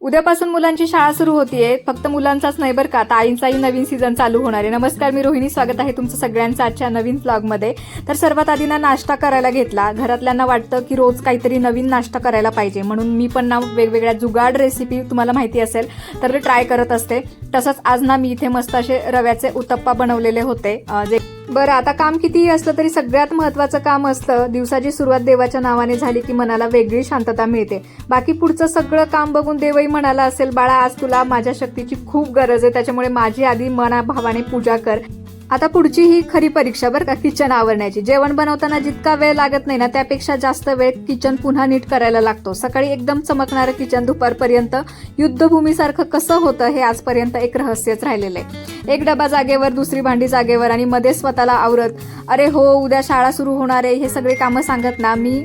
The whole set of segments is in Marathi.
उद्यापासून मुलांची शाळा सुरू होतीये. फक्त मुलांचाच नाही बरं का, आता आईंचाही नवीन सीझन चालू होणार आहे. नमस्कार, मी रोहिणी, स्वागत आहे तुमचं सगळ्यांचं आजच्या नवीन व्लॉगमध्ये. तर सर्वात आधी ना नाश्ता करायला घेतला. घरातल्यांना वाटतं की रोज काहीतरी नवीन नाश्ता करायला पाहिजे, म्हणून मी पण ना वेगवेगळ्या जुगाड रेसिपी तुम्हाला माहिती असेल तर ट्राय करत असते. तसंच आज ना मी इथे मस्त असे रव्याचे उत्तप्पा बनवलेले होते. बरं, आता काम कितीही असलं तरी सगळ्यात महत्त्वाचं काम असतं दिवसाची सुरुवात देवाच्या नावाने झाली की मनाला वेगळी शांतता मिळते. बाकी पुढचं सगळं काम बघून देवही म्हणाला असेल, बाळा आज तुला माझ्या शक्तीची खूप गरज आहे, त्याच्यामुळे माझी आधी मनाभावाने पूजा कर. आता पुढची ही खरी परीक्षा बरं का, किचन आवरण्याची. जेवण बनवताना जितका वेळ लागत नाही ना त्यापेक्षा जास्त वेळ किचन पुन्हा नीट करायला लागतो. सकाळी एकदम चमकणारं किचन दुपारपर्यंत युद्धभूमीसारखं कसं होतं हे आजपर्यंत एक रहस्यच राहिलेलं आहे. एक डबा जागेवर, दुसरी भांडी जागेवर आणि मध्ये स्वतःला आवरत, अरे हो उद्या शाळा सुरू होणार आहे, हे सगळे कामं सांगत ना मी.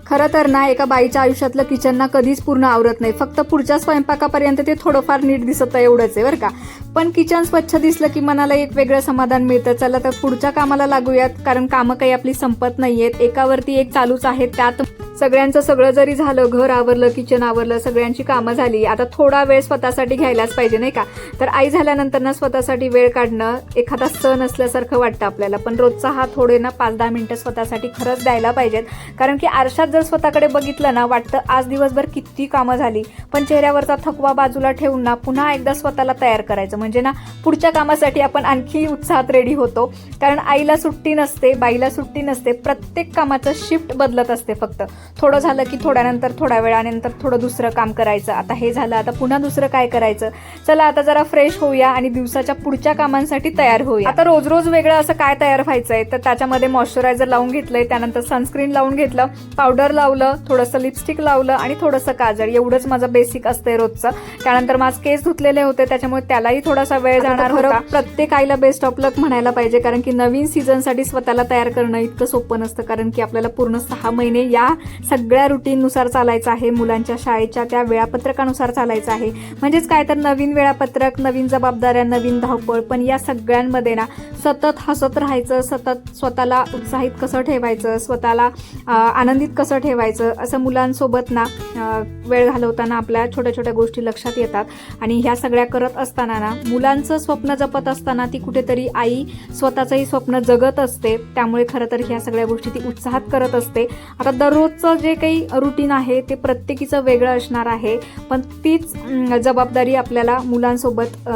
खरं तर ना एका बाईच्या आयुष्यातलं किचन ना कधीच पूर्ण आवरत नाही. फक्त पुढच्या स्वयंपाकापर्यंत ते थोडंफार नीट दिसतं एवढंच आहे बरं का. पण किचन स्वच्छ दिसलं की मनाला एक वेगळं समाधान मिळतं. चला तर पुढच्या कामाला लागूयात, कारण कामं काही आपली संपत नाहीयेत, एकावरती एक चालूच आहेत. त्यात सगळ्यांचं सगळं जरी झालं, घर आवरलं, किचन आवरलं, सगळ्यांची कामं झाली, आता थोडा वेळ स्वतःसाठी घ्यायलाच पाहिजे नाही का. तर आई झाल्यानंतर ना स्वतःसाठी वेळ काढणं एखादा सण असल्यासारखं वाटतं आपल्याला. पण रोजचा हा थोडे ना 5-10 मिनिटं स्वतःसाठी खरंच द्यायला पाहिजेत. कारण की आरशात जर स्वतःकडे बघितलं ना वाटतं आज दिवसभर किती कामं झाली, पण चेहऱ्यावरचा थकवा बाजूला ठेवून ना पुन्हा एकदा स्वतःला तयार करायचं, म्हणजे ना पुढच्या कामासाठी आपण आणखी उत्साहात रेडी होतो. कारण आईला सुट्टी नसते, बाईला सुट्टी नसते, प्रत्येक कामाचं शिफ्ट बदलत असते. फक्त थोडं झालं की थोड्यानंतर, थोड्या वेळानंतर थोडं दुसरं काम करायचं. आता हे झालं, आता पुन्हा दुसरं काय करायचं. चला आता जरा फ्रेश होऊया आणि दिवसाच्या पुढच्या कामांसाठी तयार होऊया. आता रोज रोज वेगळं असं काय तयार व्हायचंय, तर त्याच्यामध्ये मॉइश्चरायझर लावून घेतलंय, त्यानंतर सनस्क्रीन लावून घेतलं, पावडर लावलं, थोडंसं लिपस्टिक लावलं आणि थोडंसं काजळ. एवढंच माझं बेसिक असतंय रोजचं. त्यानंतर माझे केस धुतलेले होते, त्याच्यामुळे त्यालाही थोडासा वेळ जाणार होता. प्रत्येक आईला बेस्ट ऑफ लक म्हणायला पाहिजे, कारण की नवीन सीझनसाठी स्वतःला तयार करणं इतकं सोपं नसतं. कारण की आपल्याला पूर्ण 6 महिने या सगळ्या रुटीननुसार चालायचं आहे, मुलांच्या शाळेच्या त्या वेळापत्रकानुसार चालायचं आहे. म्हणजेच काय तर नवीन वेळापत्रक, नवीन जबाबदाऱ्या, नवीन धावपळ. पण या सगळ्यांमध्ये ना सतत हसत राहायचं, सतत स्वतःला उत्साहित कसं ठेवायचं, स्वतःला आनंदित कसं ठेवायचं, असं मुलांसोबत ना वेळ घालवताना आपल्या छोट्या छोट्या गोष्टी लक्षात येतात. आणि ह्या सगळ्या करत असताना ना मुलांचं स्वप्न जपत असताना ती कुठेतरी आई स्वतःचंही स्वप्न जगत असते. त्यामुळे खरं तर ह्या सगळ्या गोष्टी ती उत्साहात करत असते. आता दररोजचं जे काही रुटीन आहे ते प्रत्येकीचं वेगळं असणार आहे, पण तीच जबाबदारी आपल्याला मुलांसोबत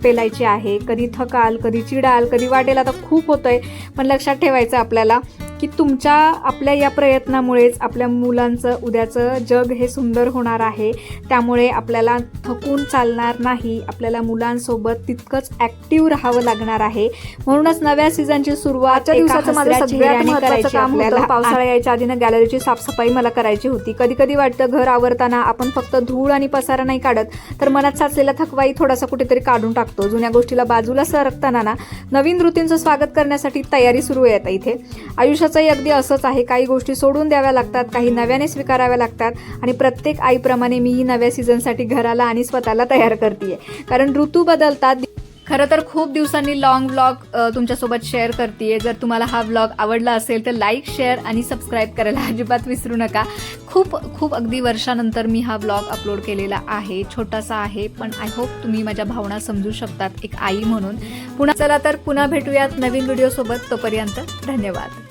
पेलायची आहे. कधी थकाल, कधी चिडाल, कधी वाटेल आता खूप होतंय, पण लक्षात ठेवायचं आपल्याला की आपल्या या प्रयत्नामुळेच आपल्या मुलांचं उद्याचं जग हे सुंदर होणार आहे. त्यामुळे आपल्याला थकून चालणार नाही, आपल्याला मुलांसोबत तितकंच ऍक्टिव्ह राहावं लागणार आहे. म्हणूनच नव्या सीझनची सुरुवात दिवसाचं माझं सगळ्यात महत्त्वाचं काम होतं. पावसाळा यायच्या आधीनं गॅलरीची साफसफाई मला करायची होती. कधी कधी वाटतं घर आवरताना आपण फक्त धूळ आणि पसारा नाही काढत, तर मनात साचलेला थकवाही थोडासा कुठेतरी काढून टाकतो. जुन्या गोष्टीला बाजूला सरकताना ना नवीन रुटीनचं स्वागत करण्यासाठी तयारी सुरू आहे. आता इथे आयुष्याचंही अगदी असंच आहे. काही गोष्टी सोडून द्याव्या लागतात, काही नव्याने स्वीकाराव्या लागतात. आणि प्रत्येक आईप्रमाणे मी नव्या सीझनसाठी घराला आणि स्वतःला तयार करतेय, कारण ऋतू बदलतात. खरं तर खूप दिवसांनी लॉंग व्लॉग तुमच्यासोबत शेअर करतेय. जर तुम्हाला हा व्लॉग आवडला असेल तर लाईक, शेअर आणि सबस्क्राईब करायला अजिबात विसरू नका. खूप अगदी वर्षानंतर मी हा व्लॉग अपलोड केलेला आहे. छोटासा आहे, पण आय होप तुम्ही माझ्या भावना समजू शकतात एक आई म्हणून. चला तर पुन्हा भेटूयात नवीन व्हिडिओसोबत. तोपर्यंत धन्यवाद.